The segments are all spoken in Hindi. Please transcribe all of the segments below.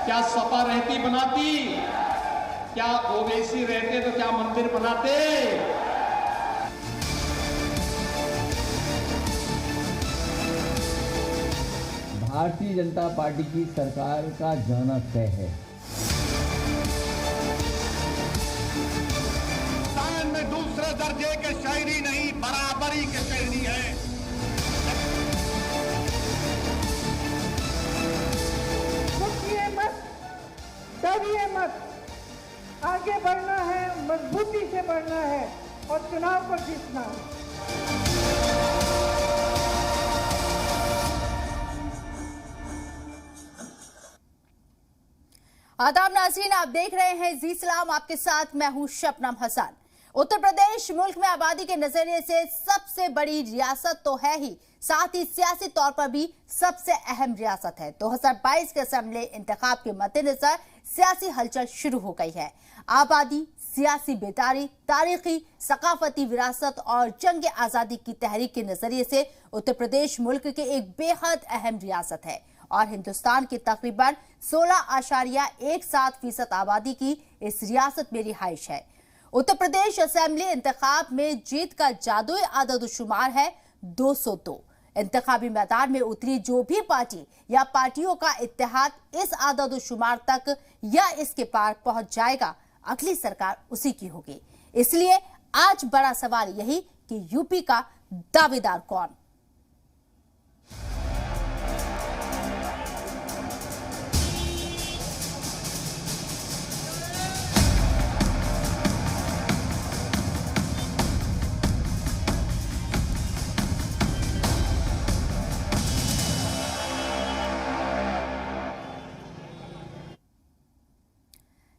क्या सपा रहती बनाती? क्या ओवैसी रहते तो क्या मंदिर बनाते? भारतीय जनता पार्टी की सरकार का जाना तय है। शायद में दूसरे दर्जे के शायरी नहीं, बराबरी के शायरी है। रुकिए मत, डरिए मत, आगे बढ़ना है, मजबूती से बढ़ना है और चुनाव को जीतना है। आदाब नाज़रीन, आप देख रहे हैं जी सलाम, आपके साथ मैं हूं शबनम हसन। उत्तर प्रदेश मुल्क में आबादी के नजरिए से सबसे बड़ी रियासत तो है ही, साथ ही सियासी तौर पर भी सबसे अहम रियासत है। 2022 के असेंबली इंतखाब के मद्देनजर सियासी हलचल शुरू हो गई है। आबादी, सियासी बेदारी, तारीखी सकाफती विरासत और जंग आजादी की तहरीक के नजरिए से उत्तर प्रदेश मुल्क के एक बेहद अहम रियासत है और हिंदुस्तान की तकरीबन 16.17% आबादी की इस रियासत में रिहाइश है। उत्तर प्रदेश असेंबली इंतखाब में जीत का जादुई आददुशुमार है 202। इंतखाबी मैदान में उतरी जो भी पार्टी या पार्टियों का इत्तेहाद इस आददुशुमार तक या इसके पार पहुंच जाएगा, अगली सरकार उसी की होगी। इसलिए आज बड़ा सवाल यही कि यूपी का दावेदार कौन।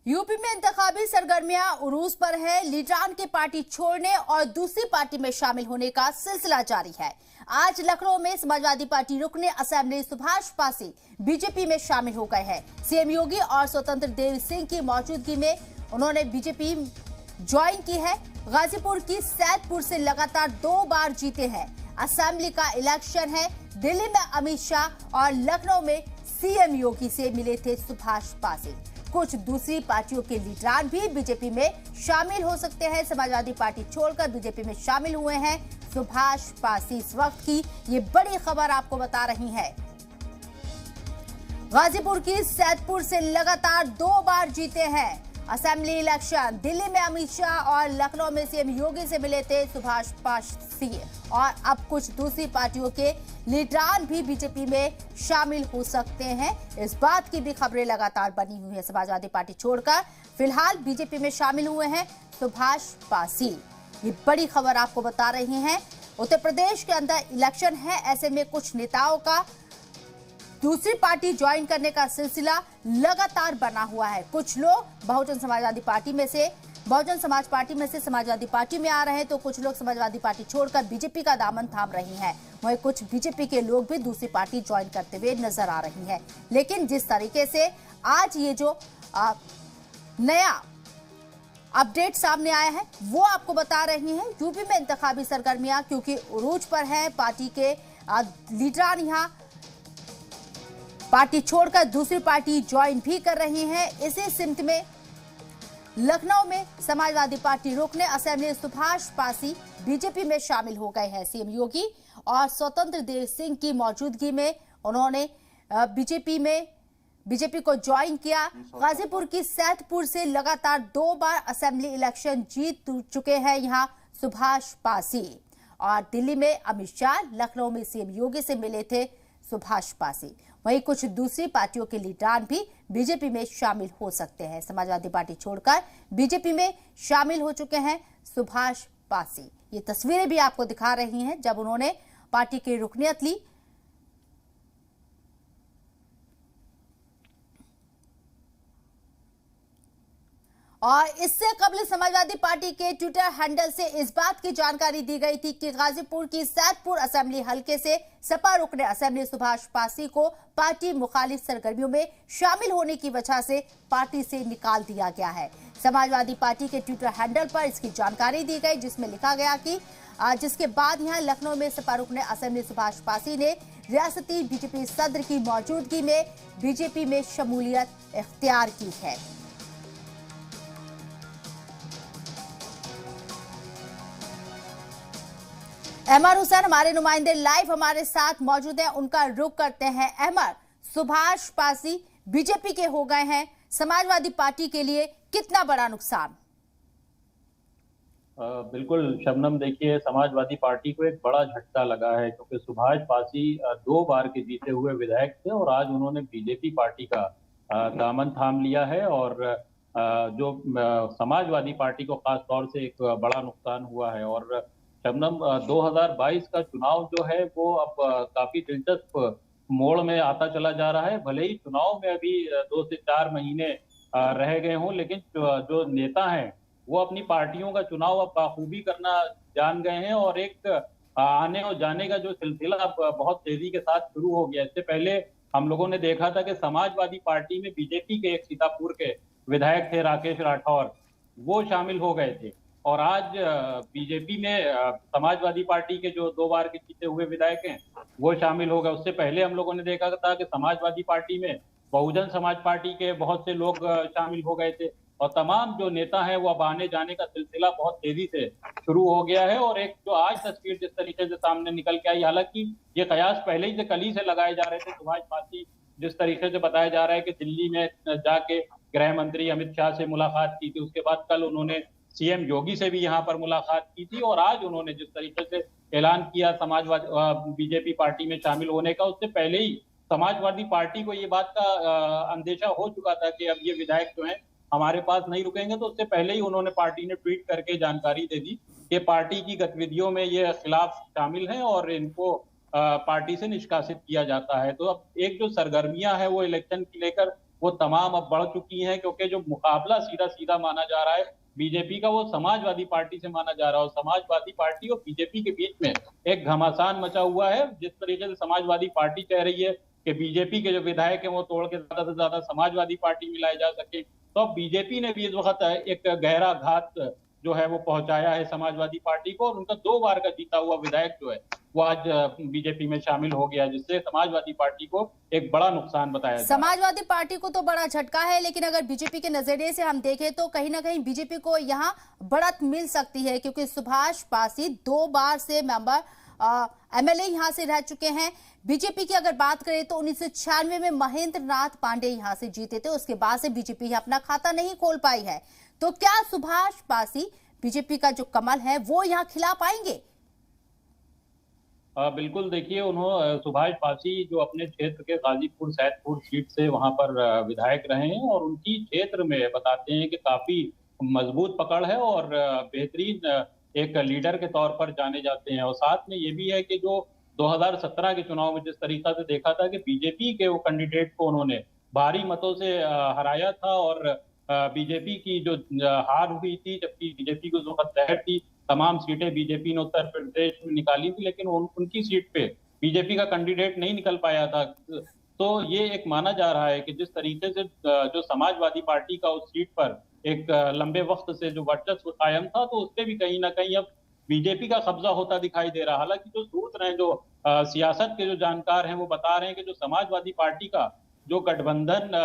यूपी में इंतखाबी सरगर्मियां उरूज पर है। लीडरान की पार्टी छोड़ने और दूसरी पार्टी में शामिल होने का सिलसिला जारी है। आज लखनऊ में समाजवादी पार्टी रुकने असेंबली सुभाष पासी बीजेपी में शामिल हो गए हैं। सीएम योगी और स्वतंत्र देव सिंह की मौजूदगी में उन्होंने बीजेपी ज्वाइन की है। गाजीपुर की सैदपुर से लगातार 2 बार जीते हैं। असेंबली का इलेक्शन है। दिल्ली में अमित शाह और लखनऊ में सीएम योगी से मिले थे सुभाष पासी। कुछ दूसरी पार्टियों के लीडरान भी बीजेपी में शामिल हो सकते हैं। समाजवादी पार्टी छोड़कर बीजेपी में शामिल हुए हैं सुभाष पासी। इस वक्त की ये बड़ी खबर आपको बता रही है। गाजीपुर की सैदपुर से लगातार 2 बार जीते हैं असेंबली इलेक्शन। दिल्ली में अमित शाह और लखनऊ में सीएम योगी से मिले थे सुभाष पासी और अब कुछ दूसरी पार्टियों के लीडरान भी बीजेपी में शामिल हो सकते हैं। इस बात की भी खबरें लगातार बनी हुई है। समाजवादी पार्टी छोड़कर फिलहाल बीजेपी में शामिल हुए हैं सुभाष पासी। ये बड़ी खबर आपको बता रही हैं। उत्तर प्रदेश के अंदर इलेक्शन है, ऐसे में कुछ नेताओं का दूसरी पार्टी ज्वाइन करने का सिलसिला लगातार बना हुआ है। कुछ लोग बहुजन समाज पार्टी में से समाजवादी पार्टी में आ रहे हैं, तो कुछ लोग समाजवादी पार्टी छोड़कर बीजेपी का दामन थाम रही हैं। वहीं कुछ बीजेपी के लोग भी दूसरी पार्टी ज्वाइन करते हुए नजर आ रही हैं। लेकिन जिस तरीके से आज ये जो नया अपडेट सामने आया है वो आपको बता रही हैं। यूपी में इंतखाबी सरगर्मियां क्योंकि उरूज पर है, पार्टी के लीडरान यहाँ पार्टी छोड़कर दूसरी पार्टी ज्वाइन भी कर रही हैं। इसी सिमत में लखनऊ में समाजवादी पार्टी रुकने असेंबली सुभाष पासी बीजेपी में शामिल हो गए हैं। सीएम योगी और स्वतंत्र देव सिंह की मौजूदगी में उन्होंने बीजेपी को ज्वाइन किया। गाजीपुर की सैदपुर से लगातार 2 बार असेंबली इलेक्शन जीत चुके हैं यहां सुभाष पासी और दिल्ली में अमित शाह, लखनऊ में सीएम योगी से मिले थे सुभाष पासी। वहीं कुछ दूसरी पार्टियों के लीडरान भी बीजेपी में शामिल हो सकते हैं। समाजवादी पार्टी छोड़कर बीजेपी में शामिल हो चुके हैं सुभाष पासी। ये तस्वीरें भी आपको दिखा रही हैं जब उन्होंने पार्टी की रुकनियत ली। और इससे कबल समाजवादी पार्टी के ट्विटर हैंडल से इस बात की जानकारी दी गई थी कि गाजीपुर की सैदपुर असेंबली हलके से सपा रुकने असेंबली सुभाष पासी को पार्टी मुखालिफ सरगर्मियों में शामिल होने की वजह से पार्टी से निकाल दिया गया है। समाजवादी पार्टी के ट्विटर हैंडल पर इसकी जानकारी दी गई, जिसमें लिखा गया कि जिसके बाद यहां लखनऊ में सपा रुकने असेंबली सुभाष पासी ने रियासती बीजेपी सदर की मौजूदगी में बीजेपी में शमूलियत इख्तियार की है। अहमद हुसैन हमारे नुमाइंदे लाइव हमारे साथ मौजूद हैं, उनका रुख करते हैं। अहमद, सुभाष पासी बीजेपी के हो गए हैं, समाजवादी पार्टी के लिए कितना बड़ा नुकसान? बिल्कुल शबनम, देखिए समाजवादी पार्टी को एक बड़ा झटका लगा है क्योंकि सुभाष पासी 2 बार के जीते हुए विधायक थे और आज उन्होंने बीजेपी पार्टी का दामन थाम लिया है और जो समाजवादी पार्टी को खास तौर से एक बड़ा नुकसान हुआ है। और शबनम, 2022 का चुनाव जो है वो अब काफी दिलचस्प मोड़ में आता चला जा रहा है। भले ही चुनाव में अभी 2 से 4 महीने रह गए हों, लेकिन जो नेता हैं वो अपनी पार्टियों का चुनाव अब बाखूबी करना जान गए हैं और एक आने और जाने का जो सिलसिला अब बहुत तेजी के साथ शुरू हो गया। इससे पहले हम लोगों ने देखा था कि समाजवादी पार्टी में बीजेपी के एक सीतापुर के विधायक थे राकेश राठौर, वो शामिल हो गए थे और आज बीजेपी में समाजवादी पार्टी के जो 2 बार के जीते हुए विधायक हैं वो शामिल हो गए। उससे पहले हम लोगों ने देखा था कि समाजवादी पार्टी में बहुजन समाज पार्टी के बहुत से लोग शामिल हो गए थे और तमाम जो नेता हैं वो अब आने जाने का सिलसिला बहुत तेजी से शुरू हो गया है। और एक जो आज तस्वीर जिस तरीके से सामने निकल के आई, हालांकि ये कयास पहले ही से कल ही से लगाए जा रहे थे। सुभाष पासी जिस तरीके से बताया जा रहा है कि दिल्ली में जाके गृह मंत्री अमित शाह से मुलाकात की थी, उसके बाद कल उन्होंने सीएम योगी से भी यहाँ पर मुलाकात की थी और आज उन्होंने जिस तरीके से ऐलान किया समाजवादी बीजेपी पार्टी में शामिल होने का, उससे पहले ही समाजवादी पार्टी को ये बात का अंदेशा हो चुका था कि अब ये विधायक जो हैं हमारे पास नहीं रुकेंगे। तो उससे पहले ही उन्होंने पार्टी ने ट्वीट करके जानकारी दे दी कि पार्टी की गतिविधियों में ये खिलाफ शामिल हैं और इनको पार्टी से निष्कासित किया जाता है। तो अब एक जो सरगर्मियां हैं वो इलेक्शन को लेकर वो तमाम अब बढ़ चुकी हैं क्योंकि जो मुकाबला सीधा सीधा माना जा रहा है बीजेपी का वो समाजवादी पार्टी से माना जा रहा है और समाजवादी पार्टी और बीजेपी के बीच में एक घमासान मचा हुआ है। जिस तरीके से समाजवादी पार्टी कह रही है कि बीजेपी के जो विधायक हैं वो तोड़ के ज्यादा से ज्यादा समाजवादी पार्टी में लाए जा सके, तो अब बीजेपी ने भी इस वक्त एक गहरा घात जो है वो पहुंचाया है समाजवादी पार्टी को और उनका 2 बार का जीता हुआ विधायक जो है वो आज बीजेपी में शामिल हो गया, जिससे समाजवादी पार्टी को एक बड़ा नुकसान बताया जाए। समाजवादी पार्टी को तो बड़ा झटका है, लेकिन अगर बीजेपी के नजरिए से हम देखें तो कहीं ना कहीं बीजेपी को यहाँ बढ़त मिल सकती है क्योंकि सुभाष पासी 2 बार से मेंबर एमएलए यहाँ से रह चुके हैं। बीजेपी की अगर बात करें तो 1996 में महेंद्र नाथ पांडे यहाँ से जीते थे, उसके बाद से बीजेपी अपना खाता नहीं खोल पाई है। तो क्या सुभाष पासी बीजेपी का जो कमल है वो यहाँ खिला पाएंगे? बिल्कुल, देखिए सुभाष पासी जो अपने क्षेत्र के गाजीपुर सैदपुर सीट से वहां पर विधायक रहे हैं और उनकी क्षेत्र में बताते हैं कि काफी मजबूत पकड़ है और बेहतरीन एक लीडर के तौर पर जाने जाते हैं। और साथ में ये भी है कि जो 2017 के चुनाव में जिस तरीका से देखा था कि बीजेपी के वो कैंडिडेट को उन्होंने भारी मतों से हराया था और बीजेपी की जो हार हुई थी, जबकि बीजेपी को जो खतरा थी तमाम सीटें बीजेपी ने उत्तर प्रदेश में निकाली थी, लेकिन उनकी सीट पे बीजेपी का कैंडिडेट नहीं निकल पाया था। तो ये एक माना जा रहा है कि जिस तरीके से जो समाजवादी पार्टी का उस सीट पर एक लंबे वक्त से जो वर्चस्व कायम था, तो उससे भी कहीं ना कहीं अब बीजेपी का कब्जा होता दिखाई दे रहा। हालांकि जो सूत्र हैं, जो सियासत के जो जानकार हैं, वो बता रहे हैं कि जो समाजवादी पार्टी का जो गठबंधन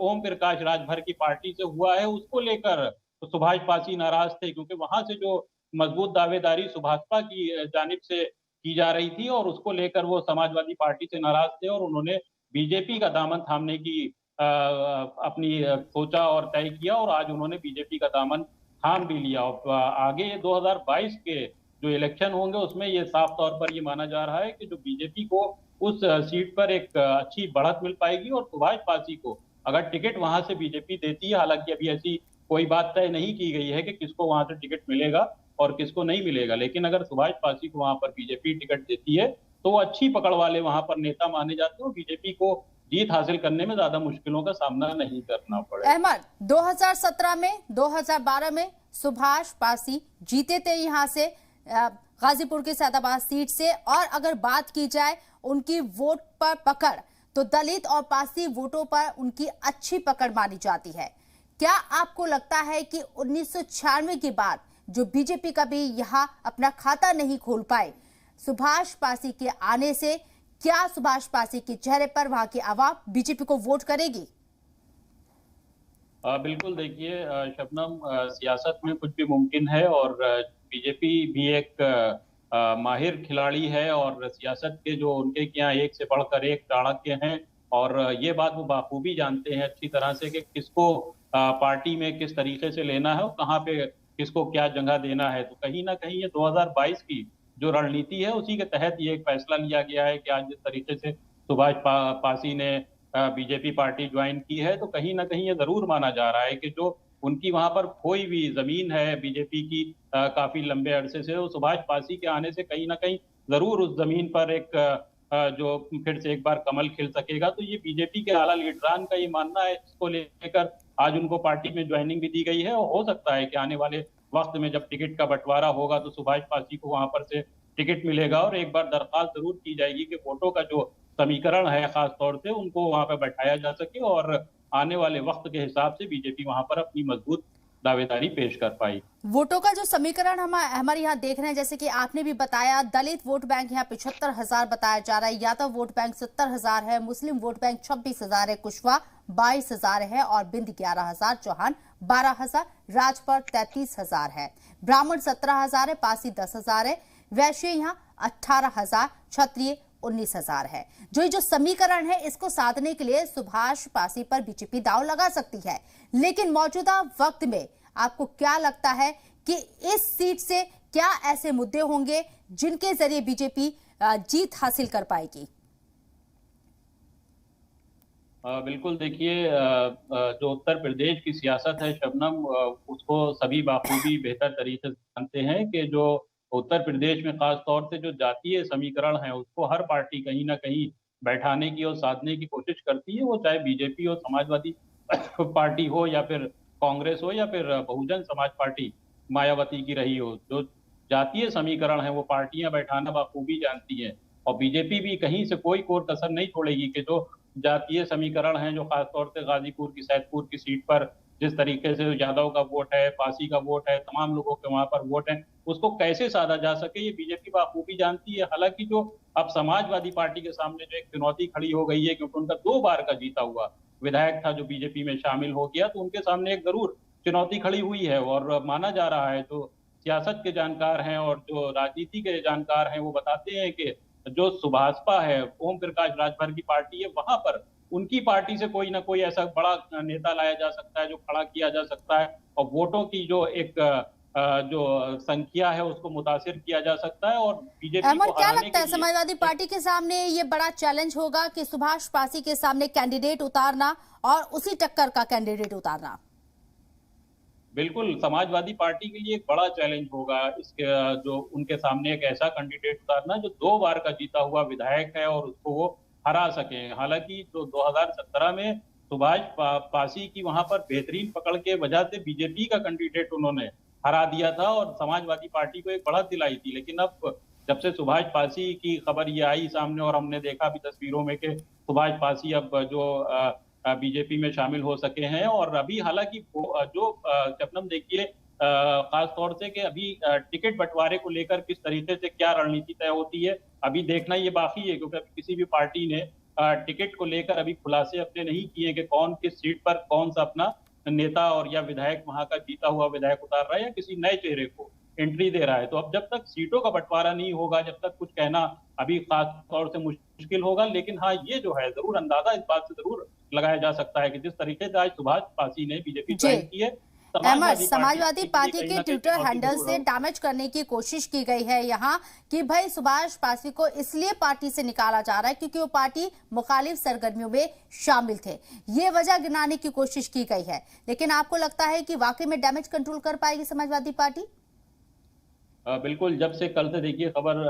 ओम प्रकाश राजभर की पार्टी से हुआ है उसको लेकर तो सुभाष पासी नाराज थे क्योंकि वहां से जो मजबूत दावेदारी सुभाषपा की जानिब से की जा रही थी और उसको लेकर वो समाजवादी पार्टी से नाराज थे और उन्होंने बीजेपी का दामन थामने की अपनी सोचा और तय किया और आज उन्होंने बीजेपी का दामन थाम भी लिया। और आगे 2022 के जो इलेक्शन होंगे उसमें ये साफ तौर पर ये माना जा रहा है कि जो बीजेपी को उस सीट पर एक अच्छी बढ़त मिल पाएगी और सुभाष पासी को अगर टिकट वहां से बीजेपी देती है, हालांकि अभी ऐसी कोई बात तय नहीं की गई है कि किसको वहां से टिकट मिलेगा और किसको नहीं मिलेगा, लेकिन अगर सुभाष पासी को वहां पर बीजेपी टिकट देती है तो अच्छी पकड़ वाले वहां पर नेता माने जाते हैं। बीजेपी को जीत हासिल करने में ज्यादा मुश्किलों का सामना नहीं करना पड़ेगा। अहमद, 2017 में 2012 में सुभाष पासी जीते थे यहाँ से गाजीपुर की सैदाबाद सीट से, और अगर बात की जाए उनकी वोट पर पकड़ तो दलित और पासी वोटों पर उनकी अच्छी पकड़ मानी जाती है। क्या आपको लगता है कि 1996 के बाद जो बीजेपी का भी यहाँ अपना खाता नहीं खोल पाए। सुभाष पासी के आने से क्या सुभाष पासी के चेहरे पर वहां की आवाम बीजेपी को वोट करेगी? बिल्कुल, देखिए शबनम, सियासत में कुछ भी मुमकिन है और बीजेपी भी एक माहिर खिलाड़ी है और सियासत के जो उनके यहाँ एक से बढ़कर एक चाणक्य हैं और ये बात वो बाखूबी जानते हैं अच्छी तरह से कि किसको पार्टी में किस तरीके से लेना है और कहाँ पे किसको क्या जगह देना है। तो कहीं ना कहीं ये 2022 की जो रणनीति है उसी के तहत ये एक फैसला लिया गया है कि आज जिस तरीके से सुभाष पासी ने बीजेपी पार्टी ज्वाइन की है, तो कहीं ना कहीं ये जरूर माना जा रहा है कि जो उनकी वहां पर खोई हुई जमीन है बीजेपी की काफी लंबे अरसे से, वो सुभाष पासी के आने से कहीं ना कहीं जरूर उस जमीन पर एक जो फिर से एक बार कमल खिल सकेगा। तो ये बीजेपी के आला लीडरान का ये मानना है, इसको लेकर आज उनको पार्टी में ज्वाइनिंग भी दी गई है और हो सकता है कि आने वाले वक्त में जब टिकट का बंटवारा होगा तो सुभाष पासी को वहां पर से टिकट मिलेगा और एक बार दरख्वास्त जरूर की जाएगी कि वोटों का जो समीकरण है खास तौर से उनको वहां पर बैठाया जा सके और आने वाले वक्त के हिसाब से बीजेपी वहां पर अपनी मजबूत दावेदारी पेश कर पाई। वोटों का जो समीकरण हम हमारे यहाँ देख रहे हैं, जैसे कि आपने भी बताया, दलित वोट बैंक यहाँ 75,000 बताया जा रहा है, यादव वोट बैंक 70,000 है, मुस्लिम वोट बैंक 26,000 है, कुशवाहा 22,000 है और बिंद 11,000, चौहान 12,000, राजभर 33,000 है, ब्राह्मण 17,000 है, पासी 10,000 है, वैश्य यहाँ 18,000, क्षत्रिय 19,000 है। जो समीकरण है इसको साधने के लिए सुभाष पासी पर बीजेपी दांव लगा सकती है, लेकिन मौजूदा वक्त में आपको क्या लगता है कि इस सीट से क्या ऐसे मुद्दे होंगे जिनके जरिए बीजेपी जीत हासिल कर पाएगी? बिल्कुल, देखिए जो उत्तर प्रदेश की सियासत है शबनम, उसको सभी बाखूबी बेहतर तरीके से जानते हैं कि जो उत्तर प्रदेश में खास तौर से जो जातीय समीकरण है उसको हर पार्टी कहीं ना कहीं बैठाने की और साधने की कोशिश करती है, वो चाहे बीजेपी हो, समाजवादी पार्टी हो या फिर कांग्रेस हो या फिर बहुजन समाज पार्टी मायावती की रही हो। जो जातीय समीकरण है वो पार्टियां बैठाना बाखूबी जानती हैं और बीजेपी भी कहीं से कोई कोर कसर नहीं छोड़ेगी कि जो जातीय समीकरण है, जो खासतौर से गाजीपुर की सैदपुर की सीट पर जिस तरीके से यादव का वोट है, पासी का वोट है, तमाम लोगों के वहां पर वोट है, उसको कैसे साधा जा सके ये बीजेपी बाखूबी जानती है। हालांकि जो अब समाजवादी पार्टी के सामने जो एक चुनौती खड़ी हो गई है, क्योंकि उनका 2 बार का जीता हुआ विधायक था जो बीजेपी में शामिल हो गया, तो उनके सामने एक जरूर चुनौती खड़ी हुई है और माना जा रहा है, जो सियासत के जानकार हैं और जो राजनीति के जानकार हैं वो बताते हैं कि जो सुभाषपा है, ओम प्रकाश राजभर की पार्टी है, वहां पर उनकी पार्टी से कोई ना कोई ऐसा बड़ा नेता लाया जा सकता है जो खड़ा किया जा सकता है और वोटों की जो एक जो संख्या है उसको मुतासिर किया जा सकता है। और बीजेपी को क्या लगता है समाजवादी पार्टी के सामने ये बड़ा चैलेंज होगा कि सुभाष पासी के सामने कैंडिडेट उतारना और उसी टक्कर का कैंडिडेट उतारना? बिल्कुल, समाजवादी पार्टी के लिए एक बड़ा चैलेंज होगा इसके जो उनके सामने एक ऐसा कैंडिडेट उतारना जो 2 बार का जीता हुआ विधायक है और उसको वो हरा सके। हालांकि जो 2017 में सुभाष पासी की वहां पर बेहतरीन पकड़ के वजह से बीजेपी का कैंडिडेट उन्होंने हरा दिया था और समाजवादी पार्टी को एक बढ़त दिलाई थी, लेकिन अब जब से सुभाष पासी की खबर ये आई सामने और हमने देखा भी तस्वीरों में कि सुभाष पासी अब जो बीजेपी में शामिल हो सके हैं और अभी हालांकि जो शबनम देखिए खास तौर से कि अभी टिकट बंटवारे को लेकर किस तरीके से क्या रणनीति तय होती है अभी देखना ये बाकी है, क्योंकि अभी किसी भी पार्टी ने टिकट को लेकर अभी खुलासे अपने नहीं किए कि कौन किस सीट पर कौन सा अपना नेता और या विधायक वहां का जीता हुआ विधायक उतार रहा है या किसी नए चेहरे को एंट्री दे रहा है। तो अब जब तक सीटों का बंटवारा नहीं होगा, जब तक कुछ कहना अभी खास तौर से मुश्किल होगा। लेकिन हाँ, ये जो है जरूर अंदाजा इस बात से जरूर लगाया जा सकता है कि जिस तरीके से आज सुभाष पासी ने बीजेपी ज्वाइन की है, समाजवादी पार्टी के ट्विटर हैंडल से डैमेज करने की कोशिश की गई है यहाँ कि भाई सुभाष पासी को इसलिए पार्टी से निकाला जा रहा है क्योंकि वो पार्टी मुखालिफ सरगर्मियों में शामिल थे, ये वजह गिनाने की कोशिश की गई है। लेकिन आपको लगता है कि वाकई में डैमेज कंट्रोल कर पाएगी समाजवादी पार्टी? बिल्कुल, जब से कल से देखिए खबर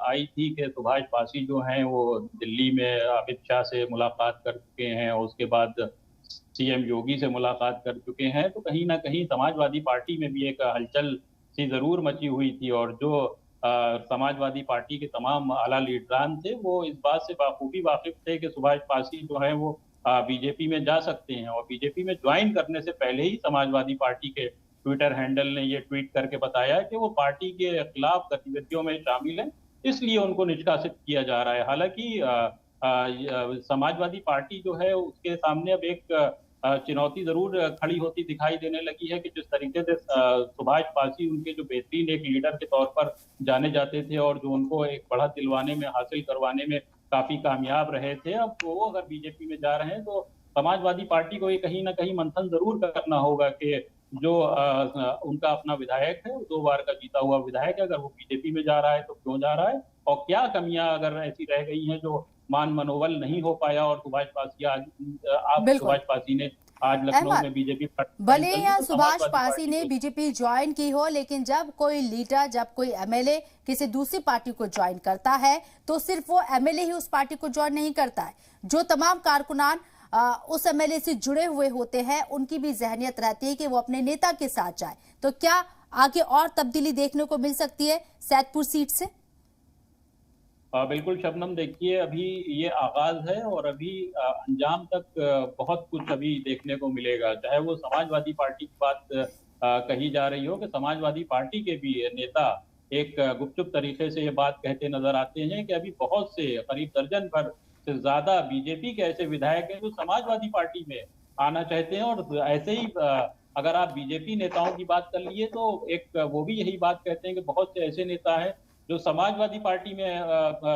आई थी कि सुभाष पासी जो हैं वो दिल्ली में अमित शाह से मुलाकात कर चुके हैं और उसके बाद सीएम योगी से मुलाकात कर चुके हैं, तो कहीं ना कहीं समाजवादी पार्टी में भी एक हलचल सी जरूर मची हुई थी और जो समाजवादी पार्टी के तमाम आला लीडरान थे वो इस बात से बाखूबी वाकिफ थे कि सुभाष पासी जो है वो बीजेपी में जा सकते हैं और बीजेपी में ज्वाइन करने से पहले ही समाजवादी पार्टी के ट्विटर हैंडल ने ये ट्वीट करके बताया कि वो पार्टी के खिलाफ गतिविधियों में शामिल हैं, इसलिए उनको निष्कासित किया जा रहा है। हालांकि समाजवादी पार्टी जो है उसके सामने अब एक चुनौती जरूर खड़ी होती दिखाई देने लगी है कि जिस तरीके से सुभाष पासी उनके जो बेहतरीन एक लीडर के तौर पर जाने जाते थे और जो उनको एक बढ़त दिलवाने में, हासिल करवाने में काफी कामयाब रहे थे, अब वो अगर बीजेपी में जा रहे हैं तो समाजवादी पार्टी को ये कहीं ना कहीं मंथन जरूर करना होगा कि जो उनका अपना विधायक है, 2 बार का जीता हुआ विधायक है, अगर वो बीजेपी में जा रहा है तो क्यों जा रहा है और क्या कमियां अगर ऐसी रह गई हैं जो मान मनोबल नहीं हो पाया और सुभाष पासी ने आज लखनऊ में बीजेपी भले ही सुभाष पासी ने बीजेपी ज्वाइन की हो, लेकिन जब कोई लीडर, जब कोई एमएलए किसी दूसरी पार्टी को ज्वाइन करता है तो सिर्फ वो एमएलए ही उस पार्टी को ज्वाइन नहीं करता है। जो तमाम कारकुनान उस एमएलए से जुड़े हुए होते हैं उनकी भी जहनियत रहती है कि वो अपने नेता के साथ जाए। तो क्या आगे और तब्दीली देखने को मिल सकती है सैदपुर सीट से? बिल्कुल शबनम, देखिए अभी ये आगाज है और अभी अंजाम तक बहुत कुछ अभी देखने को मिलेगा। चाहे वो समाजवादी पार्टी की बात कही जा रही हो कि समाजवादी पार्टी के भी नेता एक गुपचुप तरीके से ये बात कहते नजर आते हैं कि अभी बहुत से, करीब दर्जन भर से ज्यादा बीजेपी के ऐसे विधायक हैं जो समाजवादी पार्टी में आना चाहते हैं। और ऐसे ही अगर आप बीजेपी नेताओं की बात कर लिए तो एक वो भी यही बात कहते हैं कि बहुत से ऐसे नेता हैं जो समाजवादी पार्टी में,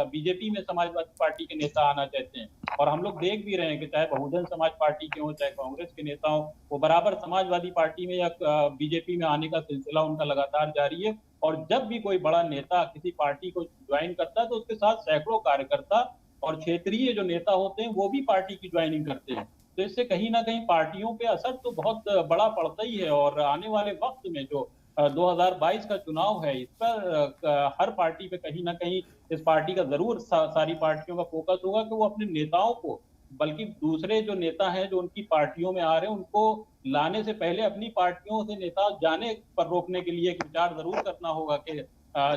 बीजेपी में समाजवादी पार्टी के नेता आना चाहते हैं। और हम लोग देख भी रहे हैं कि चाहे बहुजन समाज पार्टी के हो, चाहे कांग्रेस के नेता हो, वो बराबर समाजवादी पार्टी में या बीजेपी में आने का सिलसिला उनका लगातार जारी है। और जब भी कोई बड़ा नेता किसी पार्टी को ज्वाइन करता है तो उसके साथ सैकड़ों कार्यकर्ता और क्षेत्रीय जो नेता होते हैं वो भी पार्टी की ज्वाइनिंग करते हैं। तो इससे कहीं ना कहीं पार्टियों पे असर तो बहुत बड़ा पड़ता ही है। और आने वाले वक्त में जो 2022 का चुनाव है, इस पर हर पार्टी पे कहीं ना कहीं इस पार्टी का जरूर सारी पार्टियों का फोकस होगा कि वो अपने नेताओं को, बल्कि दूसरे जो नेता हैं जो उनकी पार्टियों में आ रहे हैं, उनको लाने से पहले अपनी पार्टियों से नेता जाने पर रोकने के लिए एक विचार जरूर करना होगा कि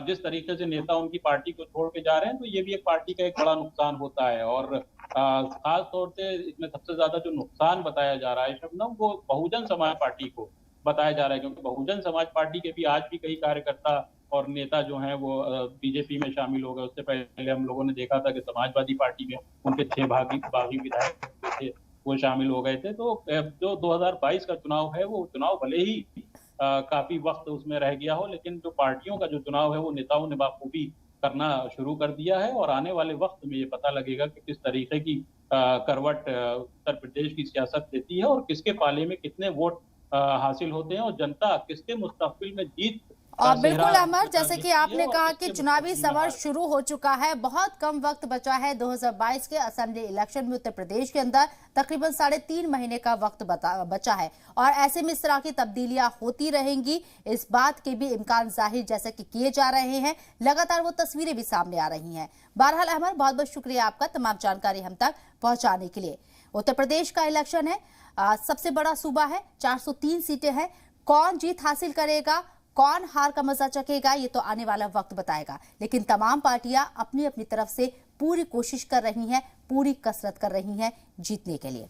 जिस तरीके से नेता उनकी पार्टी को छोड़ के जा रहे हैं तो ये भी एक पार्टी का एक बड़ा नुकसान होता है। और खास तौर से इसमें सबसे ज्यादा जो नुकसान बताया जा रहा है शबनम, वो बहुजन समाज पार्टी को बताया जा रहा है, क्योंकि बहुजन समाज पार्टी के भी आज भी कई कार्यकर्ता और नेता जो हैं वो बीजेपी में शामिल हो गए। उससे पहले हम लोगों ने देखा था कि समाजवादी पार्टी में उनके 6 बागी विधायक थे वो शामिल हो गए थे। तो जो 2022 का चुनाव है वो चुनाव भले ही काफी वक्त उसमें रह गया हो, लेकिन जो पार्टियों का जो चुनाव है वो नेताओं ने बाखूबी करना शुरू कर दिया है। और आने वाले वक्त में ये पता लगेगा कि किस तरीके की करवट उत्तर प्रदेश की सियासत देती है और किसके पाले में कितने वोट हासिल होते हैं और जनता किसके मुस्तकबिल में जीत। और बिल्कुल अमर, जैसे कि आपने कहा कि चुनावी समर शुरू हो चुका है, बहुत कम वक्त बचा है 2022 के असेंबली इलेक्शन में। उत्तर प्रदेश के अंदर तकरीबन 3.5 महीने का वक्त बचा है और ऐसे में इस तरह की तब्दीलियां होती रहेंगी, इस बात के भी इम्कान जाहिर जैसे कि किए जा रहे हैं। लगातार वो तस्वीरें भी सामने आ रही हैं। बहरहाल अमर, बहुत बहुत शुक्रिया आपका तमाम जानकारी हम तक पहुंचाने के लिए। उत्तर प्रदेश का इलेक्शन है, सबसे बड़ा सूबा है, 403 सीटें हैं। कौन जीत हासिल करेगा, कौन हार का मजा चखेगा, ये तो आने वाला वक्त बताएगा। लेकिन तमाम पार्टियां अपनी अपनी तरफ से पूरी कोशिश कर रही हैं, पूरी कसरत कर रही हैं जीतने के लिए।